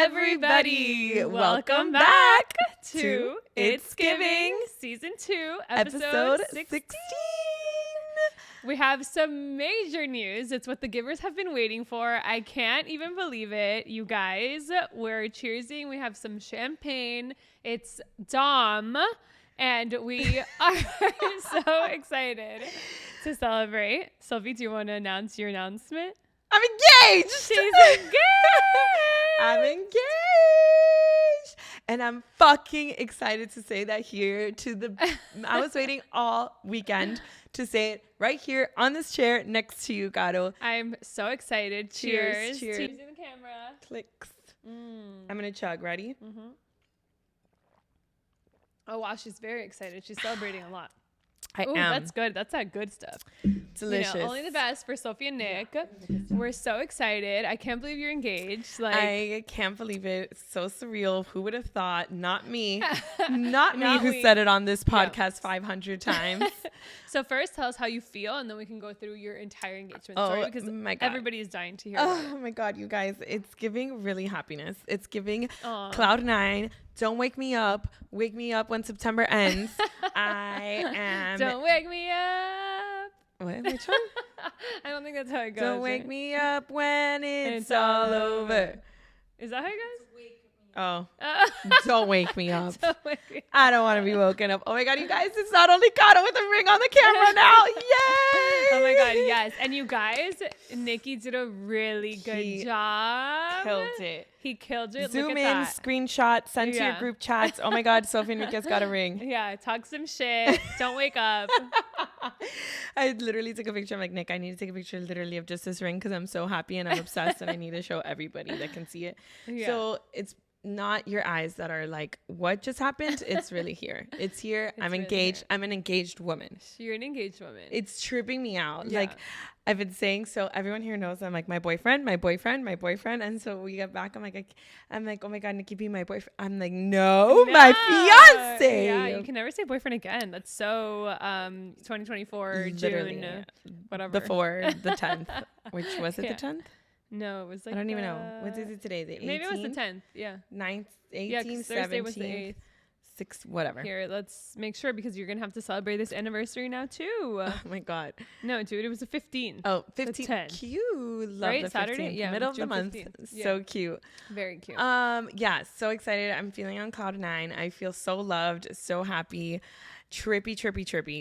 everybody. Welcome back to It's Giving Season 2, Episode 16. We have some major news. It's what the givers have been waiting for. I can't even believe it. You guys, we're cheersing. We have some champagne. It's Dom. And we are so excited to celebrate. Sophie, do you want to announce your announcement? I'm engaged. She's engaged. I'm engaged. And I'm fucking excited to say that here I was waiting all weekend to say it right here on this chair next to you, Caro. I'm so excited. Cheers. Cheers. To the camera. Clicks. I'm going to chug. Ready? Mm-hmm. Oh, wow. She's very excited. She's celebrating a lot. I am. That's good. That's that good stuff. Delicious. You know, only the best for Sophie and Nick. Yeah. We're so excited. I can't believe you're engaged. I can't believe it. It's so surreal. Who would have thought? Not me. Not me who said it on this podcast 500 times. So first, tell us how you feel, and then we can go through your entire engagement story because everybody is dying to hear about it. Oh my God, you guys. It's giving really happiness. It's giving cloud nine. Don't wake me up. Wake me up when September ends. I am. Don't wake me up. What? Which one? I don't think that's how it goes. Don't wake me up when it's all over. Is that how it goes? Oh, don't wake me up. Don't wake me up. I don't want to be woken up. Oh my God, you guys, it's not only Caro with a ring on the camera now. Yay! Oh my God, yes. And you guys, Nikki did a really good job. Killed it. He killed it. Zoom Look in, at that. screenshot, send to your group chats. Oh my God, Sophie and Nick's got a ring. Yeah, talk some shit. Don't wake up. I literally took a picture. I'm like, Nick, I need to take a picture literally of just this ring because I'm so happy and I'm obsessed and I need to show everybody that can see it. Yeah. So it's not your eyes that are like, what just happened? It's really here. It's here. I'm really engaged. Here. I'm an engaged woman. You're an engaged woman. It's tripping me out. Yeah. Like I've been saying, so everyone here knows I'm like my boyfriend. And so we get back. I'm like, oh my God, Nikki, be my boyfriend. I'm like, no, my fiance. Yeah, you can never say boyfriend again. That's so 2024 literally, June, whatever. The 10th, which was it the 10th? No, it was like I don't even know. What is it today? The 18th? Maybe it was the 10th. Yeah. 9th, 18th, yeah, 17th. Thursday was the 8th. 6th, whatever. Here, let's make sure because you're going to have to celebrate this anniversary now too. Oh my God. No, dude, it was the 15th. Oh, 15th. Cute. Love right? the 15th. Saturday? Yeah. Middle June of the month. 15th. Yeah. So cute. Very cute. Yeah, so excited. I'm feeling on cloud nine. I feel so loved, so happy. Trippy.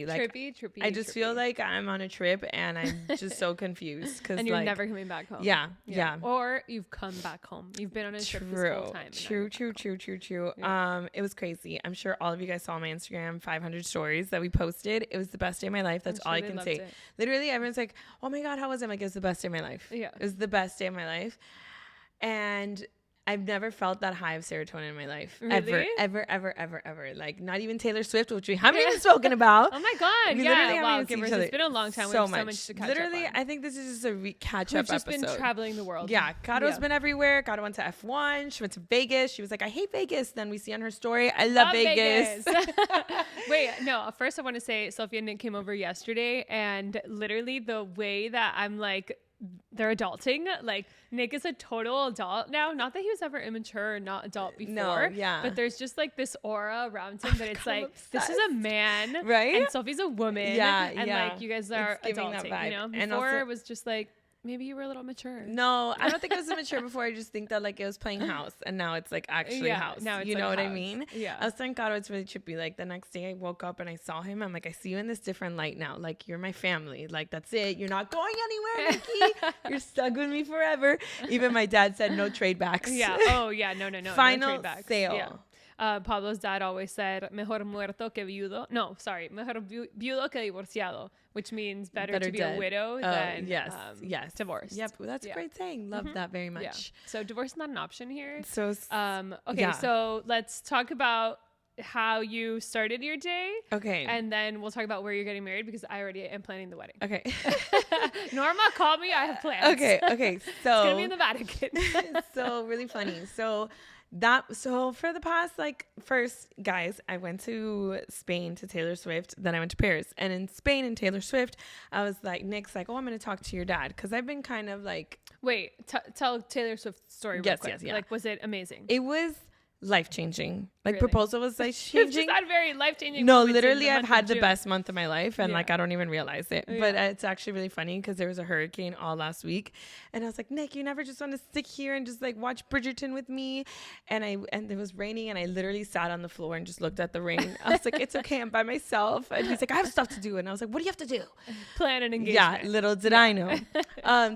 Like trippy. I just feel like I'm on a trip and I'm just so confused because and you're never coming back home. Yeah. Or you've come back home. You've been on a trip this whole time. True. Yeah. It was crazy. I'm sure all of you guys saw my Instagram 500 stories that we posted. It was the best day of my life. That's all I can say. It. Literally, everyone's like, "Oh my God, how was it?" I'm like, it was the best day of my life. Yeah, it was the best day of my life, and I've never felt that high of serotonin in my life. Really? Ever. Like, not even Taylor Swift, which we haven't even spoken about. Oh my God. Yeah. Wow. It's been a long time. So we have so much to catch literally, up on. I think this is just a catch-up episode. We've just been traveling the world. Yeah. Caro's been everywhere. Caro went to F1. She went to Vegas. She was like, I hate Vegas. Then we see on her story, I love Vegas. Wait, no. First, I want to say Sophie and Nick came over yesterday. And literally the way that I'm like, they're adulting. Like Nick is a total adult now. Not that he was ever immature or not adult before. No, yeah. But there's just like this aura around him that it's like obsessed. This is a man, right? And Sophie's a woman. Yeah, and like you guys are adulting. You know, before and also, it was just like maybe you were a little mature. No, I don't think it was immature before. I just think that like it was playing house and now it's like actually house. Now it's you like know what house. I mean? Yeah. I was telling Caro it's really trippy. Like the next day I woke up and I saw him. I'm like, I see you in this different light now. Like you're my family. Like that's it. You're not going anywhere, Nikki. You're stuck with me forever. Even my dad said no trade backs. Yeah. Oh yeah. No. Final no trade backs. sale. Yeah. Pablo's dad always said, mejor muerto que viudo. No, sorry. Mejor viudo que divorciado, which means better to be dead. A widow than divorced. Yep. That's a great saying. Love that very much. Yeah. So divorce is not an option here. So, okay. So let's talk about how you started your day. Okay. And then we'll talk about where you're getting married because I already am planning the wedding. Okay. Norma, call me. I have plans. Okay. So it's going to be in the Vatican. So really funny. So So for the past, like, first, guys, I went to Spain to Taylor Swift. Then I went to Paris. And in Spain and Taylor Swift, I was like, Nick's like, oh, I'm going to talk to your dad. Because I've been kind of like. Wait, tell Taylor Swift's story real quick. Yeah. Like, was it amazing? It was life-changing. Like, really? proposal was life-changing. It's just not very life-changing. No, literally, I've had the best month of my life, and yeah. like I don't even realize it. Yeah. But it's actually really funny because there was a hurricane all last week, and I was like, Nick, you never just want to sit here and just like watch Bridgerton with me? And it was raining, and I literally sat on the floor and just looked at the rain. I was like, it's okay, I'm by myself. And he's like, I have stuff to do, and I was like, what do you have to do? Plan an engagement. Yeah, little did I know.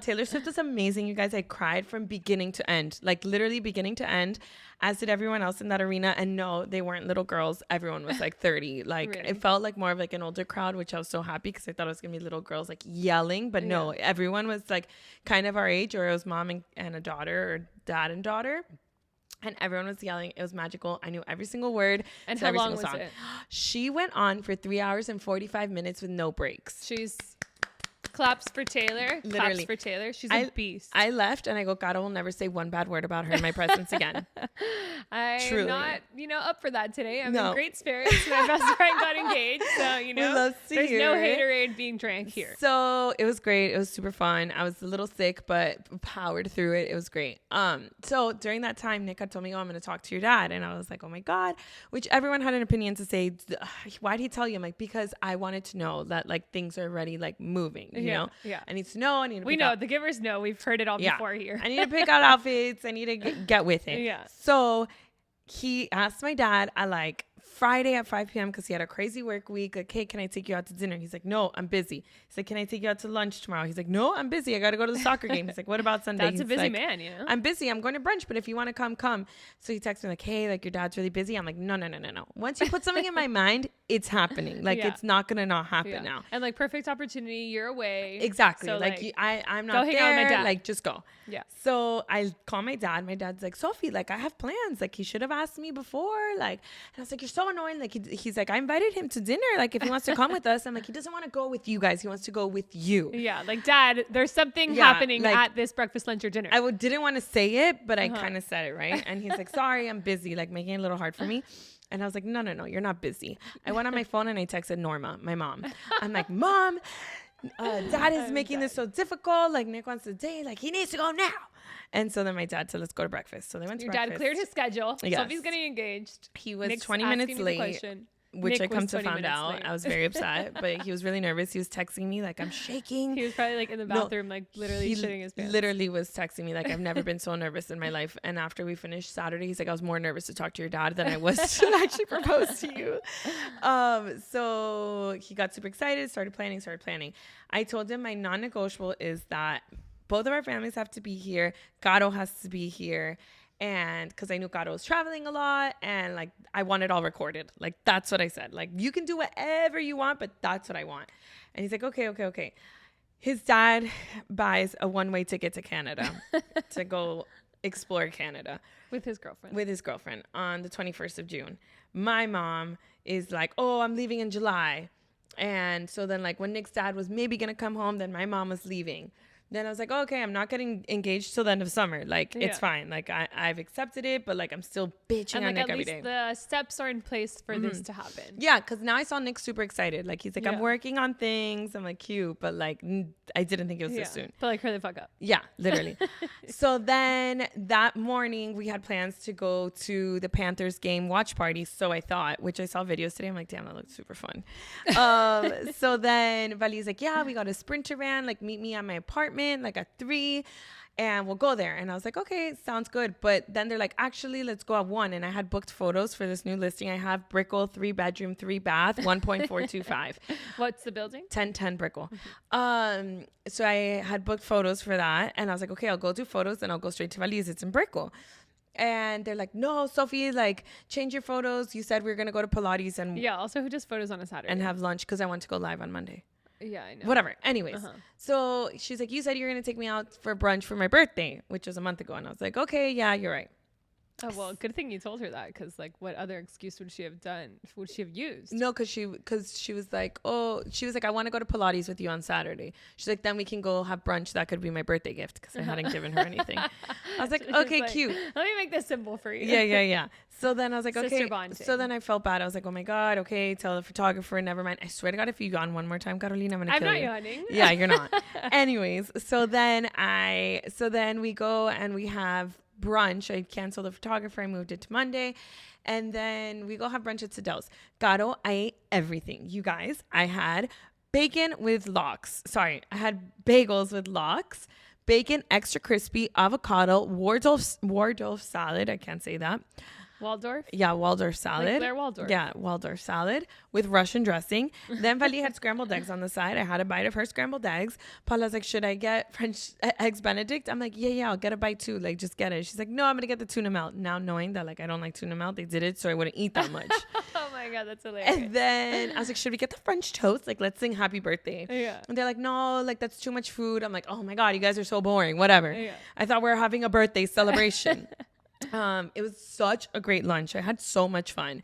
Taylor Swift was amazing, you guys. I cried from beginning to end, like literally beginning to end, as did everyone else in that arena. And no, they weren't little girls. Everyone was like 30. Like really? It felt like more of like an older crowd, which I was so happy because I thought it was gonna be little girls like yelling. But no, everyone was like kind of our age, or it was mom and a daughter, or dad and daughter. And everyone was yelling. It was magical. I knew every single word. And how long was it? She went on for 3 hours and 45 minutes with no breaks. She's claps for Taylor. Literally. Claps for Taylor. She's a beast. I left and I go, Caro will never say one bad word about her in my presence again. I'm not, up for that today. I'm in great spirits. My best friend got engaged. So, there's no haterade being drank here. So it was great. It was super fun. I was a little sick, but powered through it. It was great. So during that time, Nick had told me, I'm going to talk to your dad. And I was like, oh my God, which everyone had an opinion to say, why did he tell you? I'm like, because I wanted to know that like things are already like moving. You know? Yeah. I need to know. We know. The givers know. We've heard it all before here. I need to pick out outfits. I need to get with it. Yeah. So he asked my dad at like Friday at 5 p.m. because he had a crazy work week. Like, hey, can I take you out to dinner? He's like, no, I'm busy. He's like, can I take you out to lunch tomorrow? He's like, no, I'm busy. I got to go to the soccer game. He's like, what about Sunday? That's a busy man, I'm busy. I'm going to brunch, but if you want to come. So he texts me like, hey, like your dad's really busy. I'm like, no. Once you put something in my mind, it's happening. Like it's not going to not happen now. And like perfect opportunity, you're away. Exactly. So I'm not go hang out with my dad. Like just go. Yeah. So I call my dad. My dad's like, Sofi, like I have plans. Like he should have asked me before. Like, and I was like, you're so annoying. Like he's like, I invited him to dinner. Like if he wants to come with us. I'm like, he doesn't want to go with you guys. He wants to go with you. Yeah. Like dad, there's something happening at this breakfast, lunch, or dinner. I didn't want to say it, but I kind of said it, right? And he's like, sorry, I'm busy. Like making it a little hard for me. And I was like, no, you're not busy. I went on my phone and I texted Norma, my mom. I'm like, Mom, dad is making this so difficult. Like Nick wants to date. Like he needs to go now. And so then my dad said, let's go to breakfast. So they went to breakfast. Your dad cleared his schedule. Yes. Sophie's getting engaged. He was Nick's 20 minutes late. Which Nick I come to find out. late. I was very upset, but he was really nervous. He was texting me like, I'm shaking. He was probably like in the bathroom, like literally shitting his pants. Literally was texting me like, I've never been so nervous in my life. And after we finished Saturday, he's like, I was more nervous to talk to your dad than I was to actually propose to you. So he got super excited, started planning. I told him my non-negotiable is that both of our families have to be here. Caro has to be here. And because I knew Caro was traveling a lot and like I want it all recorded. Like that's what I said. Like you can do whatever you want, but that's what I want. And he's like, okay. His dad buys a one-way ticket to Canada to go explore Canada. With his girlfriend on the 21st of June. My mom is like, oh, I'm leaving in July. And so then like when Nick's dad was maybe going to come home, then my mom was leaving. Then I was like, okay, I'm not getting engaged till the end of summer. Like, it's fine. Like, I've accepted it, but, like, I'm still bitching on Nick every day. And, like, at least the steps are in place for this to happen. Yeah, because now I saw Nick super excited. Like, he's like, I'm working on things. I'm like, cute. But, like, I didn't think it was this soon. But, like, hurry the fuck up. Yeah, literally. So then that morning, we had plans to go to the Panthers game watch party. So I thought, which I saw videos today. I'm like, damn, that looked super fun. So then Vali's like, yeah, we got a Sprinter van. Like, meet me at my apartment. Like at 3 and we'll go there. And I was like, okay, sounds good. But then they're like, actually, let's go at 1. And I had booked photos for this new listing. I have Brickell 3-bedroom 3-bath 1.425. What's the building? 1010 Brickell. So I had booked photos for that and I was like, okay, I'll go do photos and I'll go straight to Vali's. It's in Brickell. And they're like, no, Sofi, like change your photos. You said we were gonna go to Pilates and also who does photos on a Saturday and have lunch because I want to go live on Monday. Yeah, I know. Whatever. Anyways, so she's like, you said you were going to take me out for brunch for my birthday, which was a month ago. And I was like, okay, yeah, you're right. Oh, well, good thing you told her that, because like what other excuse would she have done? Would she have used? No, because she was like, I want to go to Pilates with you on Saturday. She's like, then we can go have brunch. That could be my birthday gift, because I hadn't given her anything. I was like, okay, cute. Let me make this simple for you. Yeah. So then I was like, Sister okay. bonding. So then I felt bad. I was like, oh my God, okay, tell the photographer, never mind. I swear to God, if you yawn one more time, Carolina, I'm not yawning. Yeah, you're not. Anyways, so then we go and we have brunch. I canceled the photographer. I moved it to Monday. And then we go have brunch at Sadel's. Caro, I ate everything. You guys, I had bacon with lox. Sorry, I had bagels with lox, bacon extra crispy, avocado, Waldorf salad. I can't say that. Waldorf? Yeah, Waldorf salad. Like Claire Waldorf. Yeah, Waldorf salad with Russian dressing. Then Vali had scrambled eggs on the side. I had a bite of her scrambled eggs. Paula's like, should I get French eggs Benedict? I'm like, yeah, I'll get a bite too. Like, just get it. She's like, no, I'm going to get the tuna melt. Now knowing that, like, I don't like tuna melt, they did it so I wouldn't eat that much. Oh my God, that's hilarious. And then I was like, should we get the French toast? Like, let's sing happy birthday. Yeah. And they're like, no, like, that's too much food. I'm like, oh my God, you guys are so boring. Whatever. Yeah. I thought we were having a birthday celebration. It was such a great lunch. I had so much fun.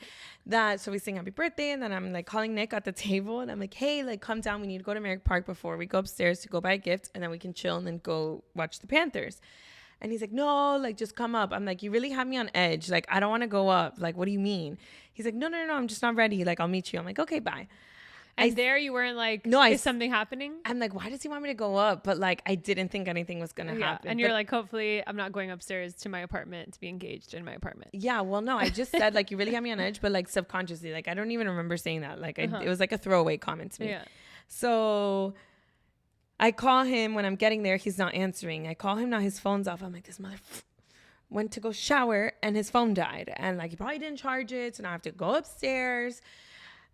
So we sing happy birthday, and then I'm like calling Nick at the table, and I'm like, hey, like, come down. We need to go to Merrick Park before we go upstairs to go buy a gift, and then we can chill and then go watch the Panthers. And he's like, no, like, just come up. I'm like, you really have me on edge. Like, I don't want to go up. Like, what do you mean? He's like, no, I'm just not ready. Like, I'll meet you. I'm like, okay, bye. And there you weren't like, no, is something happening? I'm like, why does he want me to go up? But like, I didn't think anything was going to happen. And you're like, hopefully I'm not going upstairs to my apartment to be engaged in my apartment. Yeah, well, no, I just said like, you really have me on edge, but like subconsciously, like, I don't even remember saying that. Like, it was like a throwaway comment to me. Yeah. So I call him when I'm getting there. He's not answering. I call him now. His phone's off. I'm like, this mother went to go shower and his phone died. And like, he probably didn't charge it. So now I have to go upstairs.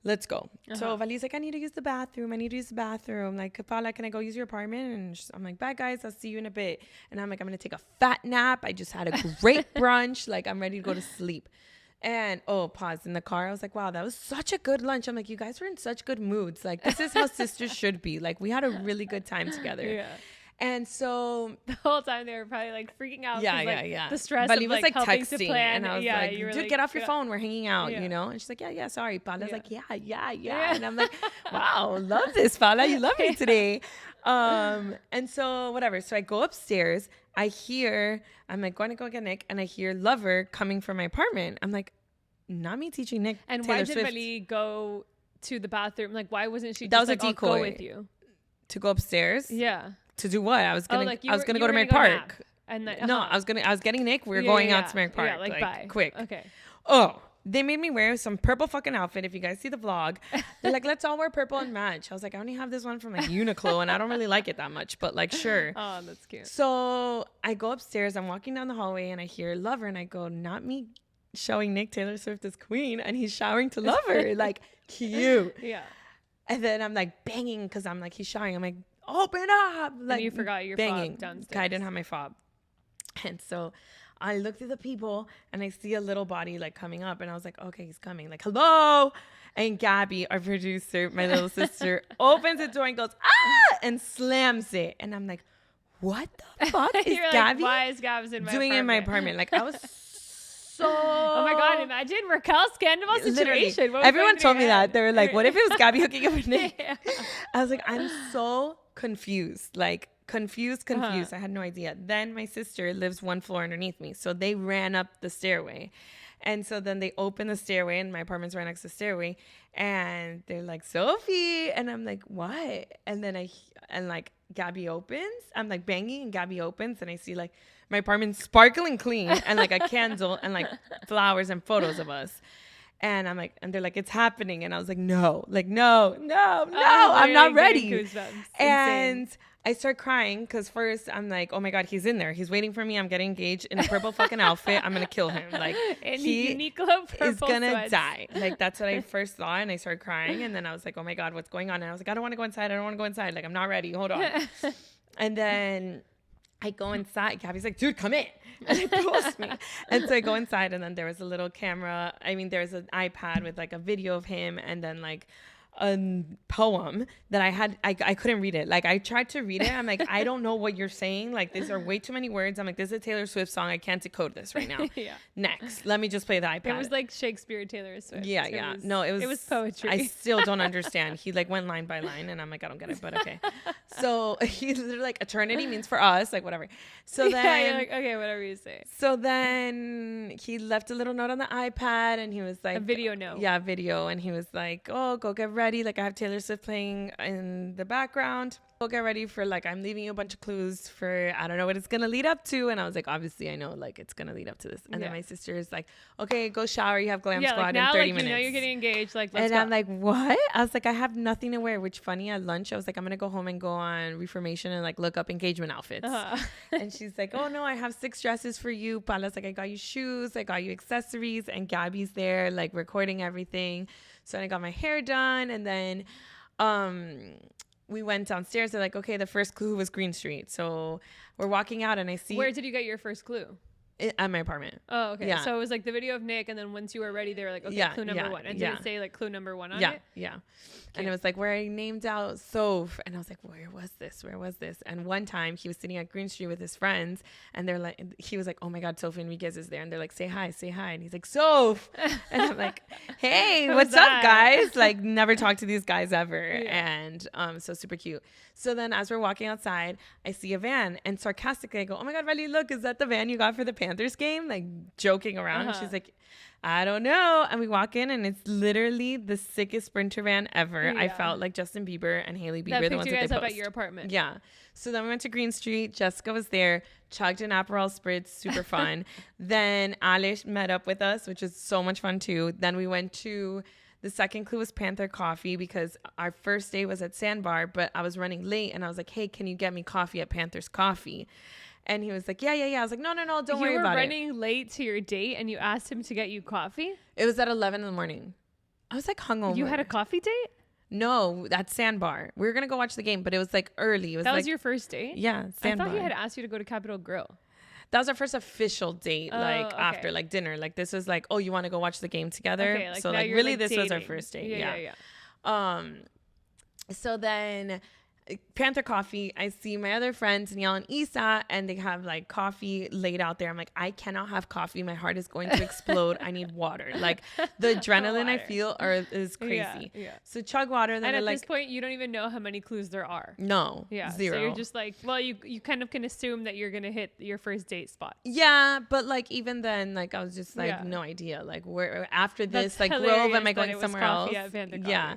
Let's go. So Vali's like, I need to use the bathroom. Like, Paula, can I go use your apartment? And I'm like, bye, guys. I'll see you in a bit. And I'm like, I'm going to take a fat nap. I just had a great brunch. Like, I'm ready to go to sleep. And, pause. In the car, I was like, wow, that was such a good lunch. I'm like, you guys were in such good moods. Like, this is how sisters should be. Like, we had a really good time together. Yeah. And so the whole time they were probably like freaking out. Yeah. The stress but of was like helping texting, to plan. and I was like, dude, like, get off your phone. We're hanging out, you know? And she's like, yeah, sorry. Paula's like, yeah. And I'm like, wow, love this, Paula. You love me today. And so whatever. So I go upstairs. I'm like, going to go get Nick, and I hear Lover coming from my apartment. I'm like, not me teaching Nick And Taylor why did Swift. Millie go to the bathroom? Like, why wasn't she that just was like, a decoy I'll go with you? To go upstairs? Yeah. To do what? I was gonna go to Merrick Park. And then, No, I was getting Nick. We were going out to Merrick Park. Yeah, like bye. Quick. Okay. They made me wear some purple fucking outfit. If you guys see the vlog, they're like, let's all wear purple and match. I was like, I only have this one from like Uniqlo, and I don't really like it that much, but like, sure. Oh, that's cute. So I go upstairs. I'm walking down the hallway, and I hear Lover, and I go, not me showing Nick Taylor Swift as queen, and he's showering to Lover. Like, cute. Yeah. And then I'm like banging because I'm like, he's showering. I'm like, open up. Like, and you forgot your banging. fob downstairs. I didn't have my fob. And so I looked at the people, and I see a little body like coming up, and I was like, okay, he's coming. Like, hello. And Gabby, our producer, my little sister, opens the door and goes, and slams it. And I'm like, what the fuck is Gabby? Like, why is Gabs in my doing apartment? in my apartment? Like, I was so... Oh my God, imagine Raquel's scandal situation. Everyone told me that. They were like, what if it was Gabby hooking up with Nick? Yeah. I was like, I'm so confused. Like, confused. I had no idea. Then my sister lives one floor underneath me. So they ran up the stairway. And so then they open the stairway, and my apartment's right next to the stairway. And they're like, Sofi. And I'm like, what? And then like Gabby opens. I'm like banging, and Gabby opens, and I see like my apartment's sparkling clean, and like a candle and like flowers and photos of us. And I'm like, and they're like, it's happening. And I was like, no, I'm not ready. And I start crying because first I'm like, oh my God, he's in there. He's waiting for me. I'm getting engaged in a purple fucking outfit. I'm going to kill him. Like, he is going to die. Like, that's what I first thought. And I started crying. And then I was like, oh my God, what's going on? And I was like, I don't want to go inside. Like, I'm not ready. Hold on. And then I go inside. Gabby's like, dude, come in. And it pulls me. And so I go inside, and then there was a little camera. I mean, there's an iPad with like a video of him, and then like a poem that I couldn't read it. Like I tried to read it. I'm like, I don't know what you're saying. Like these are way too many words. I'm like, this is a Taylor Swift song. I can't decode this right now. Yeah. Next, let me just play the iPad. It was like Shakespeare, Taylor Swift. Yeah, yeah. No, it was poetry. I still don't understand. He like went line by line and I'm like, I don't get it, but okay. So he's like, eternity means for us, like whatever. So then you're like, okay, whatever you say. So then he left a little note on the iPad and he was like, a video note. Yeah, video. And he was like, oh, go get ready. Like I have Taylor Swift playing in the background. Go get ready for like, I'm leaving you a bunch of clues for, I don't know what it's going to lead up to. And I was like, obviously I know like it's going to lead up to this. And then my sister is like, okay, go shower. You have Glam Squad like now, in 30 like, minutes. You know you're getting engaged. Like, let's and go. I'm like, what? I was like, I have nothing to wear, which funny at lunch. I was like, I'm going to go home and go on Reformation and like look up engagement outfits. And she's like, oh no, I have 6 dresses for you. Paula's like, I got you shoes. I got you accessories. And Gabby's there like recording everything. So I got my hair done. And then, we went downstairs. They're like, okay, the first clue was Green Street. So we're walking out and I see. Where did you get your first clue? At my apartment. Oh, okay. Yeah. So it was like the video of Nick, and then once you were ready, they were like, okay, clue number 1. And did it say like clue number 1 on it? Yeah. And it was like where I named out Sof. And I was like, where was this? And one time he was sitting at Green Street with his friends and they're like, he was like, oh my God, Sofi Enriquez is there. And they're like, say hi. And he's like, Sof. And I'm like, hey, what's up, guys? Like never talked to these guys ever. Yeah. And so super cute. So then as we're walking outside, I see a van and sarcastically I go, oh my God, Riley, look, is that the van you got for the Panthers game? Like joking around. She's like, I don't know. And we walk in and it's literally the sickest Sprinter van ever. Yeah. I felt like Justin Bieber and Hailey Bieber. The ones that they post. Up at your apartment. Yeah. So then we went to Green Street. Jessica was there, chugged an Aperol Spritz, super fun. Then Alish met up with us, which is so much fun too. Then we went to, the second clue was Panther Coffee because our first day was at Sandbar, but I was running late and I was like, hey, can you get me coffee at Panther's Coffee? And he was like, yeah. I was like, no, don't worry about it. You were running late to your date and you asked him to get you coffee? It was at 11 in the morning. I was like hungover. You had a coffee date? No, at Sandbar. We were going to go watch the game, but it was like early. That was your first date? Yeah, Sandbar. I thought he had asked you to go to Capitol Grill. That was our first official date, after like dinner. Like this was like, oh, you want to go watch the game together? Okay, like so like really this was our first date. Yeah. So then Panther Coffee, I see my other friends, Niall and Isa, and they have like coffee laid out there. I'm like, I cannot have coffee. My heart is going to explode. I need water. Like the adrenaline I feel is crazy. Yeah. So chug water. And at this point, you don't even know how many clues there are. No. Yeah. 0. So you're just like, well, you kind of can assume that you're going to hit your first date spot. Yeah. But like, even then, like, I was just like, no idea. Like where after this, like Grove, am I going somewhere else? Yeah.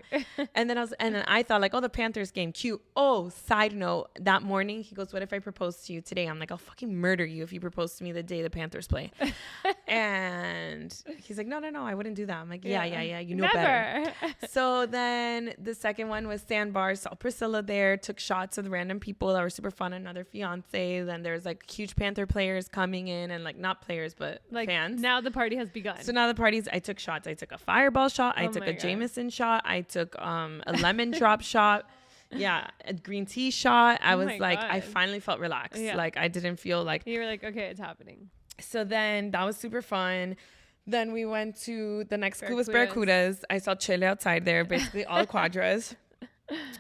And then I thought like, oh, the Panthers game, cute. Oh, side note, that morning he goes, what if I propose to you today? I'm like, I'll fucking murder you if you propose to me the day the Panthers play. And he's like, no, I wouldn't do that. I'm like, yeah, you know better. So then the second one was Sandbar. Saw Priscilla there, took shots with random people that were super fun. Another fiance. Then there's like huge Panther players coming in, and like not players but like fans. Now the party has begun. So now the party's, I took shots. I took a fireball shot. I took a Jameson shot. I took a lemon drop shot. Yeah, a green tea shot. I was like, God. I finally felt relaxed. Yeah. Like I didn't feel like. You were like, okay, it's happening. So then that was super fun. Then we went to the next clue was Barracudas. I saw Chile outside there, basically all the quadras.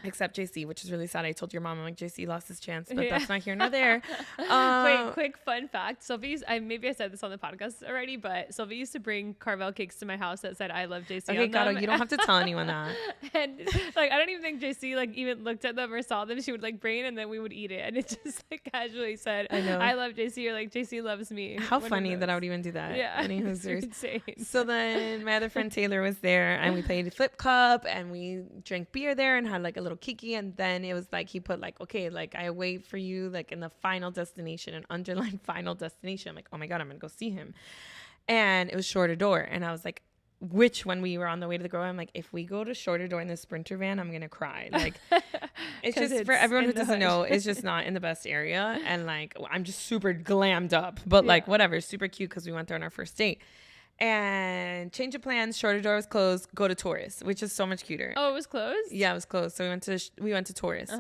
Except JC, which is really sad. I told your mom, I'm like, JC lost his chance, but that's not here nor there. Wait, quick fun fact. Sylvie, maybe I said this on the podcast already, but Sylvie used to bring Carvel cakes to my house that said I love JC. Okay, Caro, you don't have to tell anyone that. And like, I don't even think JC like even looked at them or saw them. She would like bring it and then we would eat it. And it just like casually said, I love JC, or like JC loves me. How funny that I would even do that. Yeah. It's insane. So then my other friend Taylor was there and we played Flip Cup and we drank beer there and had like a little kiki, and then it was like he put like, okay, like I wait for you like in the final destination, an underlined final destination. I'm like, oh my God, I'm gonna go see him. And it was Shorter Door, and I was like, which when we were on the way to the Grove, I'm like, if we go to Shorter Door in the Sprinter van, I'm gonna cry. Like it's just for everyone who doesn't know, it's just not in the best area, and like I'm just super glammed up, but like whatever, super cute because we went there on our first date. And change of plans. Shorter Door was closed. Go to Taurus, which is so much cuter. Oh, it was closed? Yeah, it was closed. So we went to Taurus.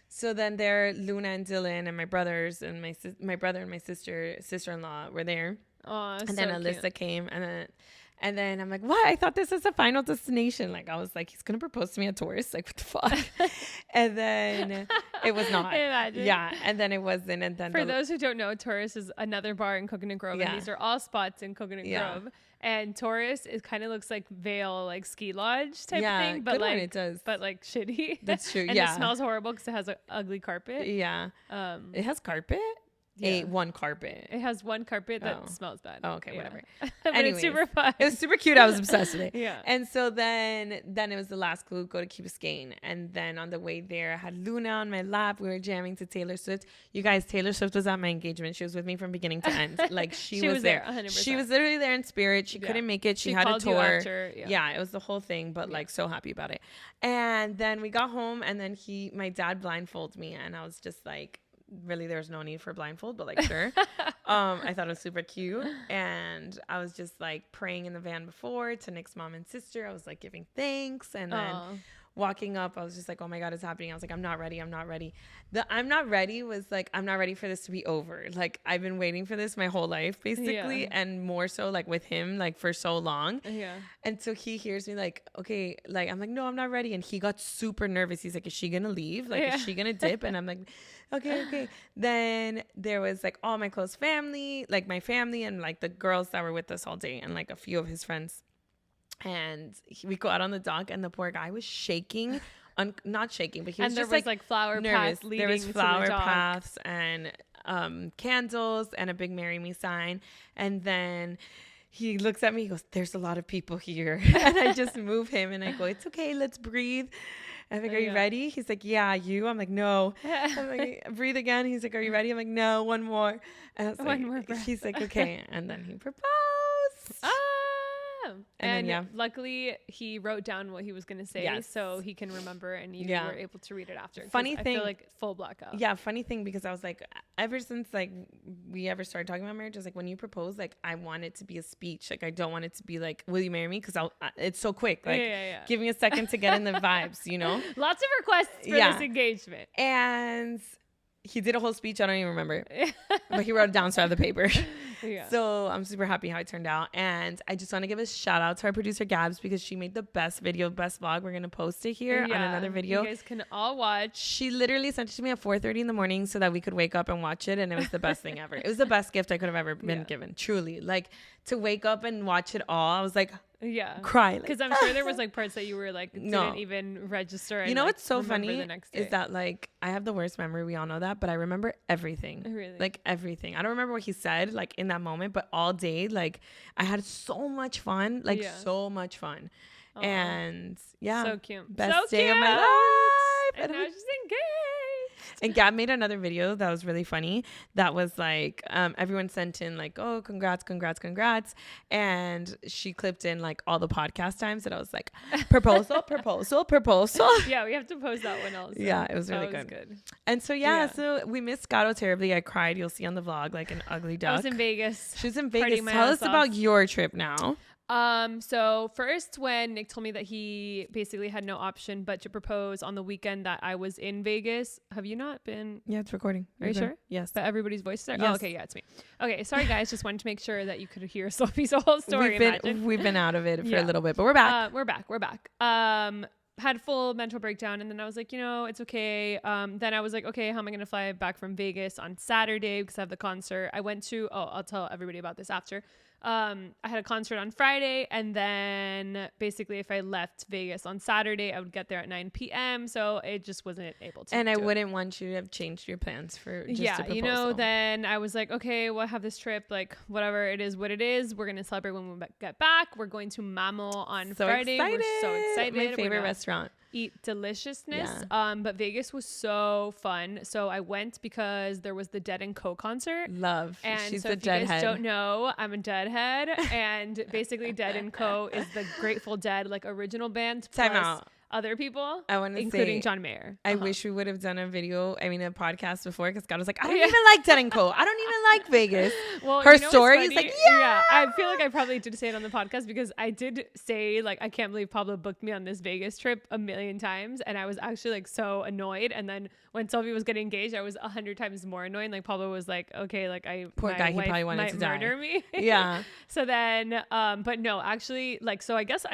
So then there, Luna and Dylan and my brothers and my brother and my sister-in-law were there. Oh, and then Alyssa came, and then And then I'm like, what? I thought this was the final destination. Like, I was like, he's going to propose to me at Taurus. Like, what the fuck? And then it was not. Imagine. Yeah. And then it wasn't. And then for those who don't know, Taurus is another bar in Coconut Grove. And these are all spots in Coconut Grove. And Taurus, it kind of looks like Vail, like ski lodge type thing. But like, it does. But like shitty. That's true. And it smells horrible because it has an ugly carpet. Yeah. It has carpet? One carpet. It has one carpet that smells bad. Oh, okay, whatever. But anyways, it's super fun. It was super cute. I was obsessed with it. Yeah. And so then it was the last clue, go to Key Biscayne. And then on the way there, I had Luna on my lap. We were jamming to Taylor Swift. You guys, Taylor Swift was at my engagement. She was with me from beginning to end. Like she was there. 100%. She was literally there in spirit. She couldn't make it. She had a tour. Yeah, it was the whole thing, but like so happy about it. And then we got home and then my dad blindfolded me and I was just like, really there's no need for blindfold, but like sure. I thought it was super cute and I was just like praying in the van before to Nick's mom and sister. I was like giving thanks and then walking up I was just like, oh my god, it's happening. I was like, I'm not ready. The I'm not ready was like, I'm not ready for this to be over. Like I've been waiting for this my whole life basically, and more so like with him like for so long. And so he hears me like, okay, like I'm like, no, I'm not ready. And he got super nervous. He's like, is she gonna leave? Like is she gonna dip? And I'm like, okay. Then there was like all my close family, like my family and like the girls that were with us all day and like a few of his friends. And we go out on the dock and the poor guy was shaking, not shaking, but he was just like flower paths leading there was flower to the dock. paths and candles and a big marry me sign. And then he looks at me, he goes, there's a lot of people here. And I just move him and I go, it's okay, let's breathe. I'm like, are you ready? He's like, yeah, you? I'm like, no. I'm like, breathe again. He's like, are you ready? I'm like, no, one more. And I was one more breath. He's like, okay. And then he proposed. And then, luckily he wrote down what he was going to say so he can remember and you were able to read it after. Funny thing. I feel like full blackout. Yeah, funny thing because I was like, ever since like we ever started talking about marriage, I was like, when you propose, like I want it to be a speech. Like I don't want it to be like, will you marry me? Because it's so quick. Like give me a second to get in the vibes, you know? Lots of requests for this engagement. And he did a whole speech. I don't even remember. But he wrote it down so I have the paper. So I'm super happy how it turned out. And I just want to give a shout out to our producer Gabs because she made the best video, best vlog. We're going to post it here on another video. You guys can all watch. She literally sent it to me at 4:30 in the morning so that we could wake up and watch it. And it was the best thing ever. It was the best gift I could have ever been given. Truly. Like to wake up and watch it all. I was like, cry. Because I'm sure there was like parts that you were like, didn't even register. And, you know like, what's so funny the next day. is that like I have the worst memory. We all know that. But I remember everything. Really? Like everything. I don't remember what he said like in that moment. But all day, like I had so much fun. Like so much fun. Aww. And so cute. Best day of my life. And now she's engaged. And Gab made another video that was really funny. That was like, everyone sent in like, oh, congrats. And she clipped in like all the podcast times that I was like, proposal. Yeah, we have to post that one also. Yeah, it was really good. And so, so we missed Caro terribly. I cried. You'll see on the vlog, like an ugly duck. I was in Vegas. She was in Vegas. Tell us about your trip now. So first when Nick told me that he basically had no option but to propose on the weekend that I was in Vegas. Have you not been? Yeah, it's recording. Are you sure? Yes. But everybody's voice is there? Yes. Oh, okay. Yeah, it's me. Okay. Sorry guys. Just wanted to make sure that you could hear Sofi's whole story. We've been out of it for a little bit, but we're back. We're back. Had full mental breakdown and then I was like, it's okay. Then I was like, okay, how am I going to fly back from Vegas on Saturday because I have the concert. I went to, I'll tell everybody about this after. I had a concert on Friday and then basically if I left Vegas on Saturday, I would get there at 9 p.m. So it just wasn't able to. And I wouldn't want you to have changed your plans for just a proposal. Then I was like, okay, well, I have this trip, like whatever it is, what it is. We're going to celebrate when we get back. We're going to Mammal on Friday. Excited. We're so excited. My favorite restaurant. Eat deliciousness. But Vegas was so fun. So I went because there was the Dead & Co concert. Love. And she's so a if deadhead. you guys don't know, I'm a deadhead. And basically Dead & Co is the Grateful Dead like original band plus other people, I want to including John Mayer. I wish we would have done a podcast before because God was like, I don't even like Dead & Co. I don't even like Vegas. Well, her story is like, I feel like I probably did say it on the podcast because I did say like, I can't believe Pablo booked me on this Vegas trip a million times. And I was actually like so annoyed. And then when Sofi was getting engaged, I was 100 times more annoyed. Like Pablo was like, okay, like poor guy, he probably wanted to murder die. Me. Yeah. So then, but no, actually, like, so I guess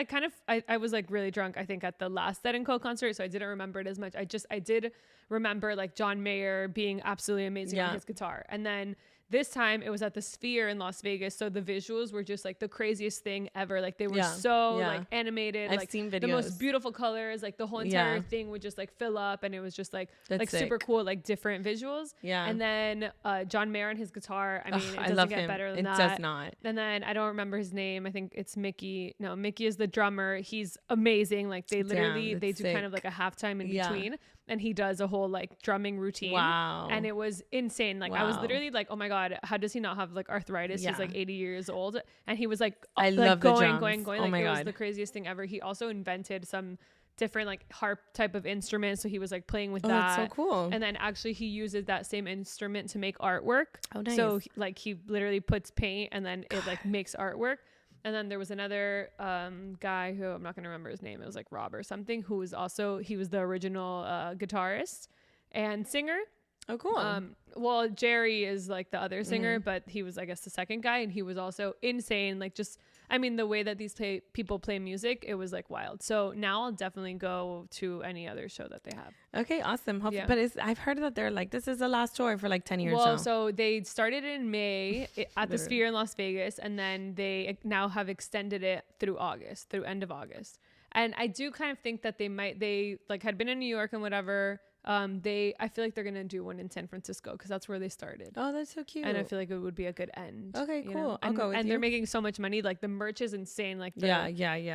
I was like really drunk, I think, at the last Dead & Co concert. So I didn't remember it as much. I did remember like John Mayer being absolutely amazing on his guitar. And then this time it was at the Sphere in Las Vegas. So the visuals were just like the craziest thing ever. Like they were so like animated. I've like seen videos. The most beautiful colors. Like the whole entire thing would just like fill up, and it was just like That's super cool, like different visuals. Yeah. And then John Mayer on his guitar. I mean, it doesn't get better than that. It does not. And then I don't remember his name. I think it's Mickey. No, Mickey is the drummer. He's amazing. Like they literally they do kind of like a halftime in between. And he does a whole like drumming routine. Wow. And it was insane. Like I was literally like, oh my God, how does he not have like arthritis? He's like 80 years old. And he was like, love going. Oh Like my it God. was the craziest thing ever. He also invented some different like harp type of instrument. So he was like playing with that. That's so cool. And then actually he uses that same instrument to make artwork. Oh, nice. So like he literally puts paint and then it like makes artwork. And then there was another guy who I'm not going to remember his name. It was like Rob or something, who was also, he was the original guitarist and singer. Oh, cool. Well, Jerry is like the other singer, but he was, I guess, the second guy. And he was also insane. Like just, I mean, the way that these people play music, it was like wild. So now I'll definitely go to any other show that they have. Okay, awesome. But I've heard that they're like, this is the last tour for like 10 years now. Well, so they started in May at the Sphere in Las Vegas, and then they now have extended it through end of August. And I do kind of think that they like had been in New York and whatever. I feel like they're gonna do one in San Francisco because that's where they started. Oh, that's so cute. And I feel like it would be a good end. Okay, cool. You know? I'll go with you. And they're making so much money. Like the merch is insane. Like yeah.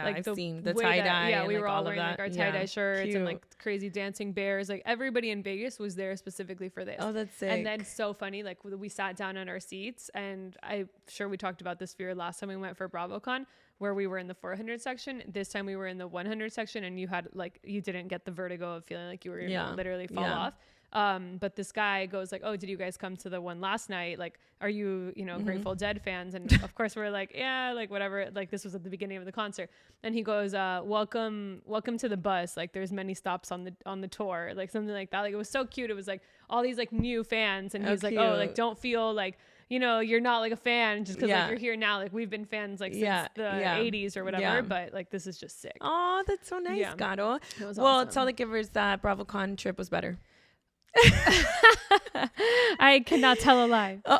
Like I've seen the tie dye. Yeah, we and were like all all wearing of like that. our tie dye shirts Cute. and like crazy dancing bears. Like everybody in Vegas was there specifically for this. Oh, that's sick. And then so funny. Like we sat down on our seats, and I'm sure we talked about this Sphere last time we went for BravoCon, where we were in the 400 section. This time we were in the 100 section, and you didn't get the vertigo of feeling like you were gonna literally fall off. But this guy goes like, oh, did you guys come to the one last night? Like, are you, Grateful Dead fans? And of course we're like, yeah, like whatever. Like this was at the beginning of the concert. And he goes, welcome to the bus. Like there's many stops on the tour, like something like that. Like it was so cute. It was like all these like new fans. And he's like, oh, like don't feel like, you're not like a fan just because like you're here now. Like we've been fans like since the 80s or whatever, but like this is just sick. Oh, that's so nice, Caro. Was well, awesome. tell the givers that BravoCon trip was better. I cannot tell a lie. Oh.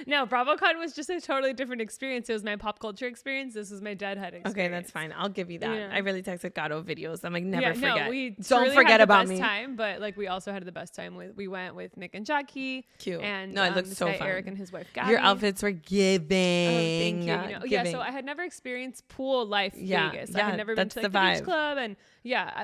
No, BravoCon was just a totally different experience. It was my pop culture experience. This was my deadhead experience. Okay, that's fine. I'll give you that. Yeah. I really texted Caro videos. I'm like, never forget. No, we don't forget about me. Time, but like we also had the best time we went with Nick and Jackie. Cute. And no, it looked so fun. Eric and his wife Gabby. Your outfits were giving. Thank you. Yeah, so I had never experienced pool life Vegas. I had never been to like the beach club, and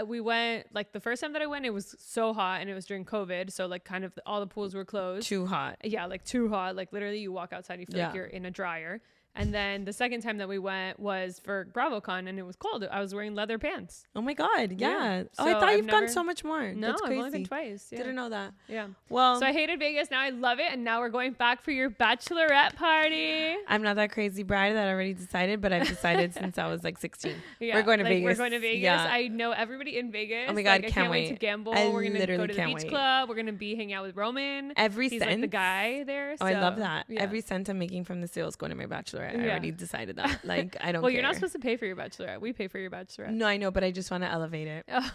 we went like the first time that I went, it was so hot, and it was during COVID, so like kind of all the pools were closed. Too hot. Yeah, like too hot. Like literally, you walk outside, you feel like you're in a dryer. And then the second time that we went was for BravoCon, and it was cold. I was wearing leather pants. Oh my God. Yeah. So I thought you've never gone so much more. No, That's crazy. I've only been twice. Yeah. Didn't know that. Yeah. Well, so I hated Vegas. Now I love it. And now we're going back for your bachelorette party. I'm not that crazy bride that already decided, but I've decided since I was like 16. Yeah, we're going to Vegas. We're going to Vegas. Yeah. I know everybody in Vegas. Oh my God, I can't wait to wait. gamble. I We're going to go literally to the can't beach wait. club. We're going to be hanging out with Roman. He's like the guy there. Oh, I love that. Yeah. Every cent I'm making from the sales going to my bachelorette. I already decided that. Like, I don't well, care. you're not supposed to pay for your bachelorette. We pay for your bachelorette. No, I know, but I just want to elevate it. Okay.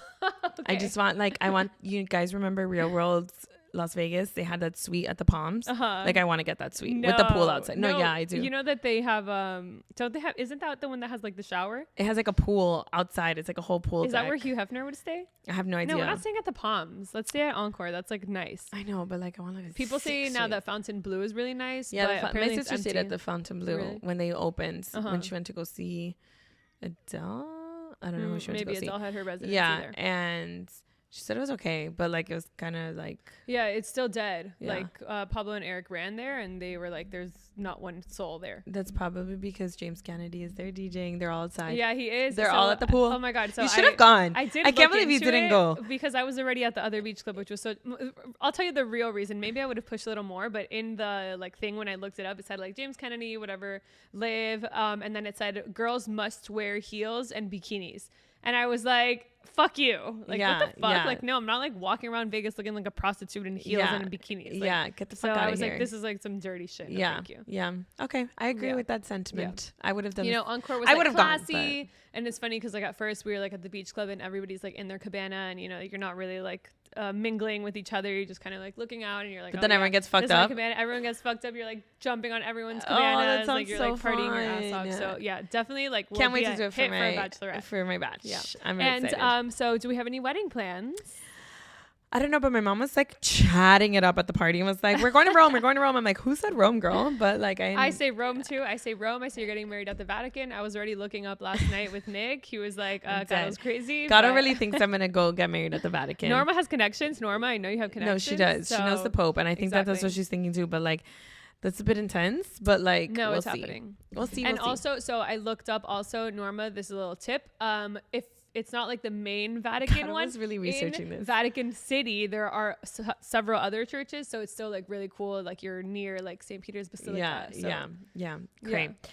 I just want, you guys remember Real World's Las Vegas? They had that suite at the Palms. Like, I want to get that suite with the pool outside. No, yeah, I do. You know that they have, don't they have, isn't that the one that has like the shower? It has like a pool outside. It's like a whole pool Is deck. that where Hugh Hefner would stay? I have no idea. No, we're not staying at the Palms. Let's stay at Encore. That's like nice. I know, but like I want like a people say sick now suite. that Fountain Blue is really nice. Yeah, but my apparently sister it's stayed empty. at the Fountain Blue Really? when they opened. When she went to go see Adele. I don't know who she went to go see. Maybe Adele had her residency Yeah, there. and she said it was okay, but like it was kind of like Yeah, it's still dead. Yeah. Like Pablo and Eric ran there, and they were like, "There's not one soul there." that's probably because James Kennedy is there DJing. They're all outside. Yeah, he is. They're all at the pool. Oh my God! So you should have gone. I did. I can't look believe you into didn't it go because I was already at the other beach club, which was so. I'll tell you the real reason. Maybe I would have pushed a little more, but in the like thing when I looked it up, it said like James Kennedy, whatever, live, and then it said girls must wear heels and bikinis. And I was like, fuck you. Like, Yeah, what the fuck? yeah. Like, no, I'm not like walking around Vegas looking like a prostitute in heels Yeah. and in bikinis. Like, Yeah, get the fuck so out I of was here. like, this is like some dirty shit. No, Yeah, thank you. yeah. Okay, I agree Yeah. with that sentiment. I would have done. You know, Encore was I like would've gone, classy, and it's funny because like at first we were like at the beach club and everybody's like in their cabana, and you know you're not really like mingling with each other. You're just kind of like looking out, and you're like, but then everyone gets this fucked is my up. cabana. Everyone gets fucked up. You're like jumping on everyone's Oh, cabanas. that sounds like you're so like partying your ass fun. off. So yeah, definitely like Can't we'll wait be to do a it for hit my for a bachelorette. For my batch. Yeah, I'm very and excited. so do we have any wedding plans? I don't know, but my mom was like chatting it up at the party and was like, "We're going to Rome. We're going to Rome." I'm like, "Who said Rome, girl?" But like, I say Rome too. I say Rome. I say you're getting married at the Vatican. I was already looking up last night with Nick. He was like, "Cato's crazy." Caro really thinks I'm gonna go get married at the Vatican. Norma has connections. Norma, I know you have connections. No, she does. So she knows the Pope, and I think that's what she's thinking too. But like, that's a bit intense. But like, no, we'll it's see. happening. We'll see. And we'll see. also, so I looked up also, Norma, this is a little tip. If it's not like the main Vatican God, I one, was really researching in this. Vatican City, there are several other churches, so it's still like really cool. Like you're near like St. Peter's Basilica. Yeah. Great. Yeah.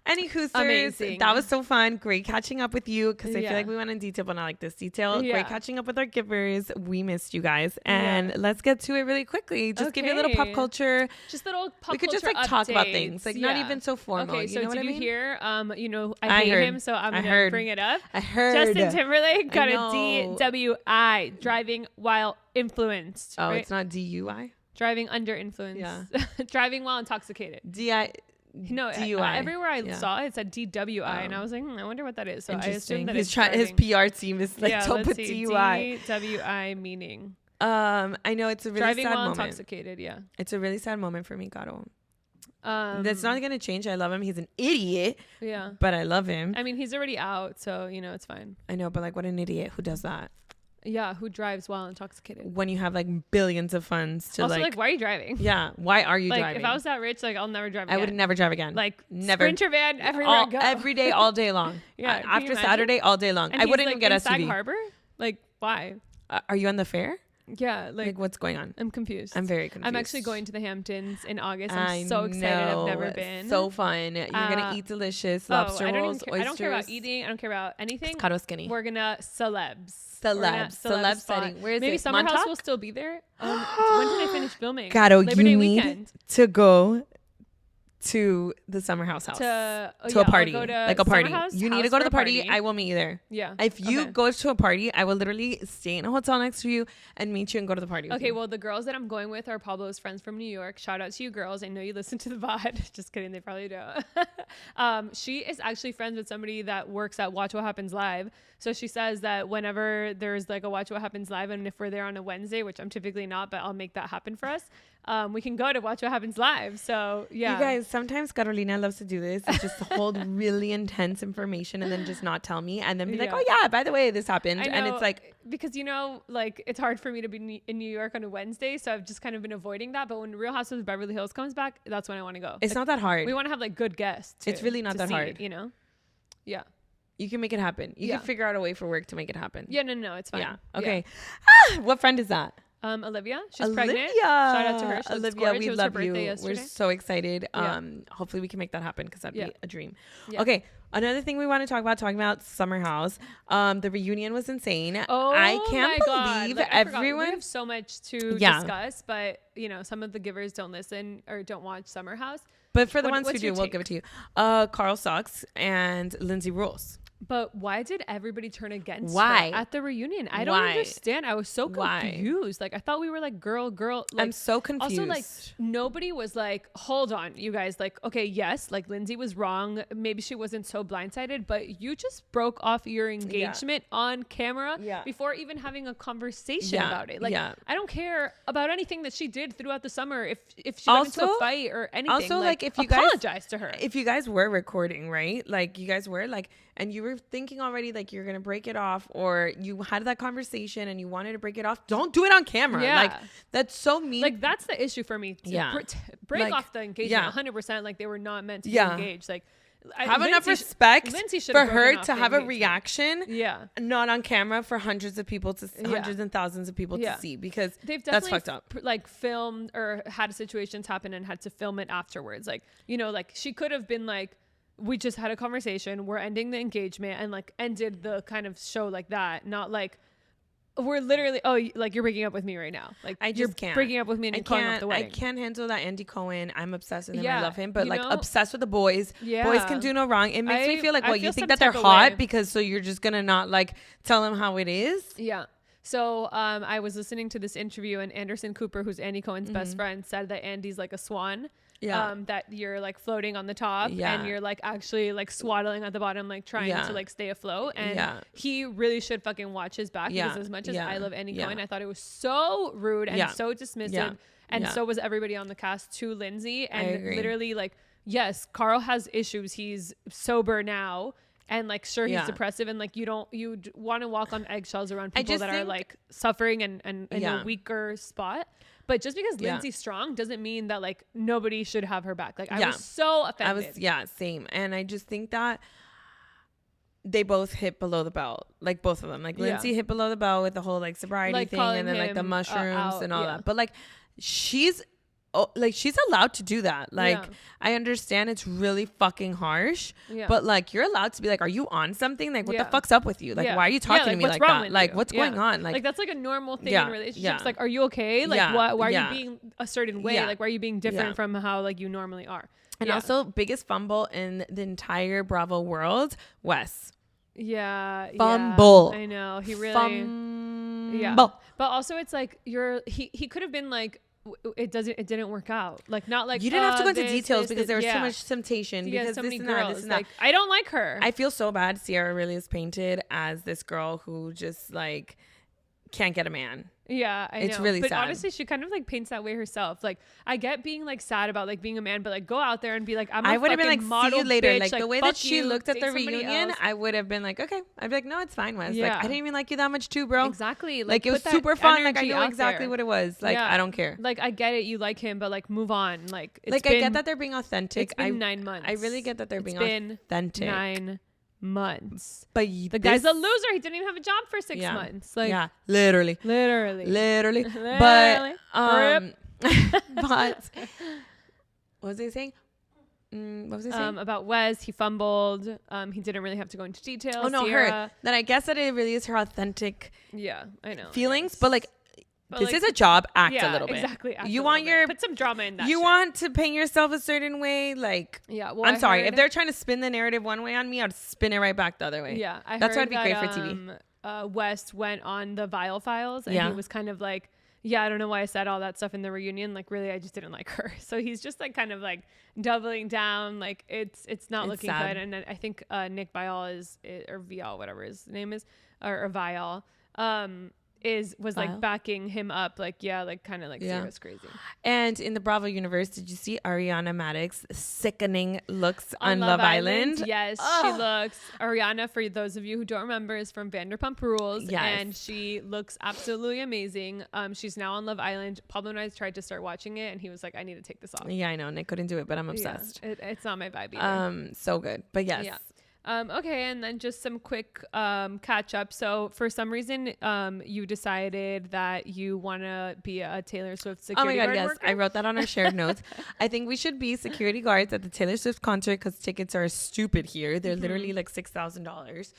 Anywho, Amazing. that was so fun. Great catching up with you because I Yeah. feel like we went in detail, but not like this detail. Yeah. Great catching up with our givers. We missed you guys, and let's get to it really quickly. Just give you a little pop Okay. culture. Just little pop We could just culture like talk about updates. things, like not Yeah. even so formal. Okay, you so know what did I you mean? hear? I I hate heard. him, so I'm I gonna heard. bring it up. I heard. Justin Timberlake got I a know. DWI, driving while influenced. Oh, right? it's not DUI. Driving under influence. Yeah. Driving while intoxicated. DI. No, DUI. everywhere I Yeah. saw it said DWI, and Oh. I was like, I wonder what that is. So I Interesting. assumed that His it's his driving. PR team is like, don't let's put see. DUI. DWI meaning I know it's a really driving sad while moment. intoxicated. Yeah. It's a really sad moment for me, Caro. Um, That's not gonna change. I love him. He's an idiot, Yeah. but I love him. I mean, he's already out, so you know it's fine. I know, but like, what an idiot who does that Yeah. Who drives while intoxicated? when you have like billions of funds to Also, like. like, why are you driving? Yeah, why are you Like, driving? if I was that rich, like, I'll never drive again. I would never drive again. Like, never. Sprinter van everywhere I go. Every day, all day long. Yeah, can you after imagine? Saturday, all day long. And I he's, wouldn't like, even get in SUV. Sag Harbor? Like, why? Are you on the fair? Yeah, Like, what's going on? I'm confused. I'm very confused. I'm actually going to the Hamptons in August. I I'm so excited. know. I've never been. So fun. You're gonna eat delicious lobster I don't rolls, even care. oysters. I don't care about eating. I don't care about anything. Caro skinny. We're gonna celebs. Celeb spot. setting. Where is Maybe it? Summer House Montauk? will still be there. When did I finish filming? Caro, Labor you Day need weekend. to go to the Summer House To a I'll party, go to like a party. Summer House, You need to house go to for the party. party. I will meet you there. Yeah. If you Okay. go to a party, I will literally stay in a hotel next to you and meet you and go to the party. with Okay, you. well, the girls that I'm going with are Pablo's friends from New York. Shout out to you girls. I know you listen to the VOD. Just kidding. They probably don't. She is actually friends with somebody that works at Watch What Happens Live. So she says that whenever there's like a Watch What Happens Live, and if we're there on a Wednesday, which I'm typically not, but I'll make that happen for us, we can go to Watch What Happens Live. So yeah. You guys, sometimes Carolina loves to do this. It's just hold really intense information and then just not tell me and then be like, Yeah. oh yeah, by the way, this happened. I And know, it's like, because like it's hard for me to be in New York on a Wednesday, so I've just kind of been avoiding that. But when Real Houses of Beverly Hills comes back, that's when I want to go. it's not that hard. We want to have like good guests. It's really not to that see, hard. you know. Yeah. You can make it happen. You Yeah. can figure out a way for work to make it happen. Yeah. No, it's fine. Yeah. Okay. Yeah. What friend is that? Olivia. She's Olivia. pregnant. Shout out to her. She looks Olivia, gorgeous. we It was her love you. birthday We're yesterday. so excited. Yeah. Hopefully we can make that happen because that'd Yeah. be a dream. Yeah. Okay. Another thing we want to talking about Summer House. The reunion was insane. Oh, I can't my God. believe Like, I forgot. everyone. We have so much to Yeah. discuss, but some of the givers don't listen or don't watch Summer House. But for the ones who what's do, your we'll take? give it to you. Carl sucks and Lindsay rules. But why did everybody turn against Why? her at the reunion? I don't Why? understand. I was so Why? confused. Like, I thought we were like girl. Like, I'm so confused. also, like, nobody was like, hold on, you guys. Like, okay, yes, like Lindsay was wrong. Maybe she wasn't so blindsided, but you just broke off your engagement on camera before even having a conversation about it. Like, I don't care about anything that she did throughout the summer. If she went into a fight or anything, also, like, if you apologize to her. If you guys were recording, right? Like, you guys were like, and you were thinking already like you're gonna break it off, or you had that conversation and you wanted to break it off, don't do it on camera. Yeah. Like, that's so mean. Like, that's the issue for me. Break Like, off the engagement 100%. Like, they were not meant to be engaged. Like, have enough respect for her to have a engagement. reaction. Yeah. Not on camera for hundreds of people hundreds and thousands of people to see, because they've that's definitely fucked up. like filmed or had situations happen and had to film it afterwards. Like, like she could have been like, we just had a conversation. We're ending the engagement and like ended the kind of show like that. Not like we're literally, like you're breaking up with me right now. Like I just you're can't. breaking up with me and you're calling off the wedding. I can't handle that Andy Cohen. I'm obsessed with him. Yeah, I love him, but you like know? obsessed with the boys. Yeah. Boys can do no wrong. It makes me feel like, what, you think that they're some type of hot way. because so you're just gonna not like tell them how it is? Yeah. So I was listening to this interview and Anderson Cooper, who's Andy Cohen's best friend, said that Andy's like a swan. Yeah. That you're like floating on the top and you're like actually like swaddling at the bottom, like trying to like stay afloat. And he really should fucking watch his back because as much as I love Andy Cohen, I thought it was so rude and so dismissive. And so was everybody on the cast to Lindsay. And literally like, yes, Caro has issues. He's sober now. And like, sure, he's depressive, and like, you want to walk on eggshells around people that are like suffering and in a weaker spot. But just because Lindsay's strong doesn't mean that like nobody should have her back. Like I was so offended. Same. And I just think that they both hit below the belt, like both of them. Like Lindsay hit below the belt with the whole like sobriety like thing, and then like the mushrooms and all that. But like she's allowed to do that. Like I understand it's really fucking harsh, but like you're allowed to be like, are you on something? Like what the fuck's up with you? Like why are you talking to me like that? Like what's going on? Like that's like a normal thing in relationships. Like, are you okay? Like why are you being a certain way? Like why are you being different from how like you normally are? And also biggest fumble in the entire Bravo world, Wes. Fumble. I know. He really fumble. But also it's like he could have been like, it didn't work out. Like not like you didn't have to go into details because there was too much temptation because so this many and girls. that, this and like that. I don't like her. I feel so bad. Sierra really is painted as this girl who just like can't get a man. Yeah, I know. It's really but sad. Honestly, she kind of like paints that way herself. Like I get being like sad about like being a man, but like go out there and be like, I would have been like, see you later. Bitch. Like the way that she looked at the reunion, else. I would have been like, okay. I'd be like, no, it's fine, Wes. Like I didn't even like you that much too, bro. Exactly. Like it was super fun. Like I know exactly what it was. Like I don't care. Like I get it, you like him, but like move on. Like I get that they're being authentic. It's been 9 months. I really get that they're being authentic. 9 months. But the guy's a loser. He didn't even have a job for 6 months. Like literally. But but what was I saying? About Wes, he fumbled. He didn't really have to go into details. Oh no, Sierra, her. Then I guess that it really is her authentic. Yeah, I know. Feelings, but like. This is a job. Act a little bit. Exactly. You want put some drama in that. You want to paint yourself a certain way, like Well, I'm sorry if they're trying to spin the narrative one way on me, I'd spin it right back the other way. Yeah, that's why it'd be great for TV. West went on the Vile Files, and he was kind of like, I don't know why I said all that stuff in the reunion. Like, really, I just didn't like her. So he's just like kind of like doubling down. Like it's not looking sad. Good. And I think Nick Vial or Vial, whatever his name is, or Vial. Was like backing him up, like kind of like Sierra's crazy. And in the Bravo universe, did you see Ariana Maddox sickening looks on Love Island? Yes, she looks. Ariana, for those of you who don't remember, is from Vanderpump Rules, and she looks absolutely amazing. She's now on Love Island. Pablo and I tried to start watching it, and he was like, "I need to take this off." Yeah, I know. Nick couldn't do it, but I'm obsessed. It's not my vibe either. So good, but yes. Yeah. Okay, and then just some quick catch up. So for some reason, you decided that you want to be a Taylor Swift security guard. Oh my God, yes. Worker? I wrote that on our shared notes. I think we should be security guards at the Taylor Swift concert because tickets are stupid here. They're literally like $6,000.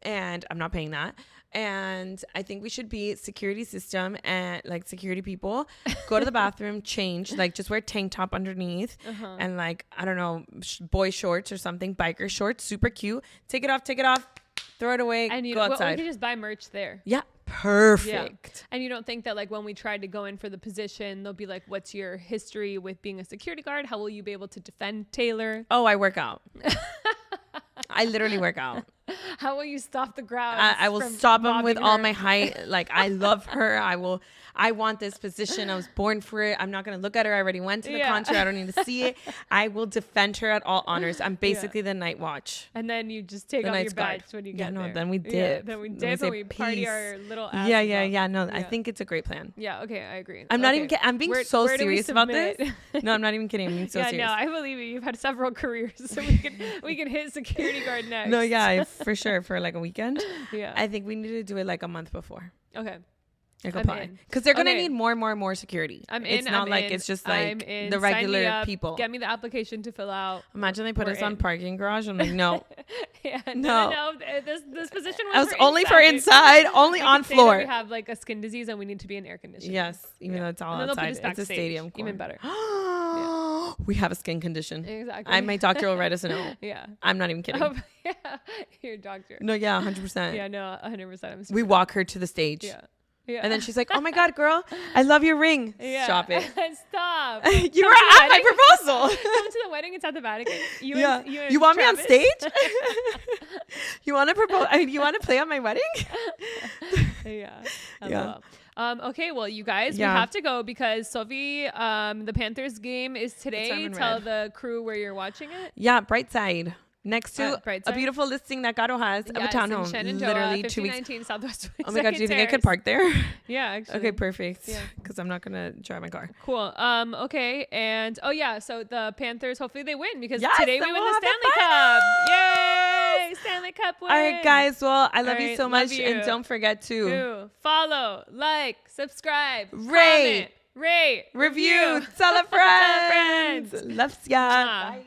And I'm not paying that. And I think we should be security system and like security people. Go to the bathroom, change, like just wear tank top underneath and like, I don't know, boy shorts or something, biker shorts, super cute. Take it off, throw it away, and go outside. We can just buy merch there. Yeah, perfect. Yeah. And you don't think that like when we tried to go in for the position, they'll be like, what's your history with being a security guard? How will you be able to defend Taylor? Oh, I work out. I literally work out. How will you stop the crowd? I will stop them with all my height. Like, I love her. I want this position. I was born for it. I'm not going to look at her. I already went to the concert. I don't need to see it. I will defend her at all honors. I'm basically the night watch. And then you just take off your badge when you get there. Then we dip. Then we dip and we party our little ass. Yeah. No, I think it's a great plan. Yeah, okay, I agree. I'm not even kidding. I'm being so serious about this. No, I'm not even kidding. I'm being so serious. Yeah, no, I believe you. You've had several careers, so we can hit security guard next. No, yeah, for sure. For like a weekend. Yeah. I think we need to do it like a month before. Okay. Like apply. Because they're going to need more security. It's not like it's just like the regular people. Get me the application to fill out. Imagine they put us on parking garage. I'm like, no. No. This position was only for inside, only on floor. We have like a skin disease and we need to be in air conditioning. Yes, even though it's all outside. It's a stadium. Even better. We have a skin condition. Exactly. My doctor will write us a note. Yeah. I'm not even kidding. Your doctor. No, yeah, 100%. Yeah, no, 100%. We walk her to the stage. Yeah. And then she's like, oh my God, girl, I love your ring. Yeah. Shop it. Stop. You were at my proposal. Come to the wedding. It's at the Vatican. You want Travis? Me on stage? You want to propose? You want to play on my wedding? Yeah. Okay, well, you guys, we have to go because Sofi, the Panthers game is today. Tell the crew where you're watching it. Yeah, Brightside. Next to a beautiful listing that Caro has of a townhome. Literally 2 weeks. Southwest. Oh my God, do you think I could park there? Yeah, actually. Okay, perfect. Yeah. Because I'm not going to drive my car. Cool. Okay. And so the Panthers, hopefully they win because yes, today we win the Stanley Cup. Yay! Stanley Cup win. All right, guys. Well, I love you so much. And don't forget to follow, like, subscribe, rate, comment, review, tell a friend. Loves ya. Bye.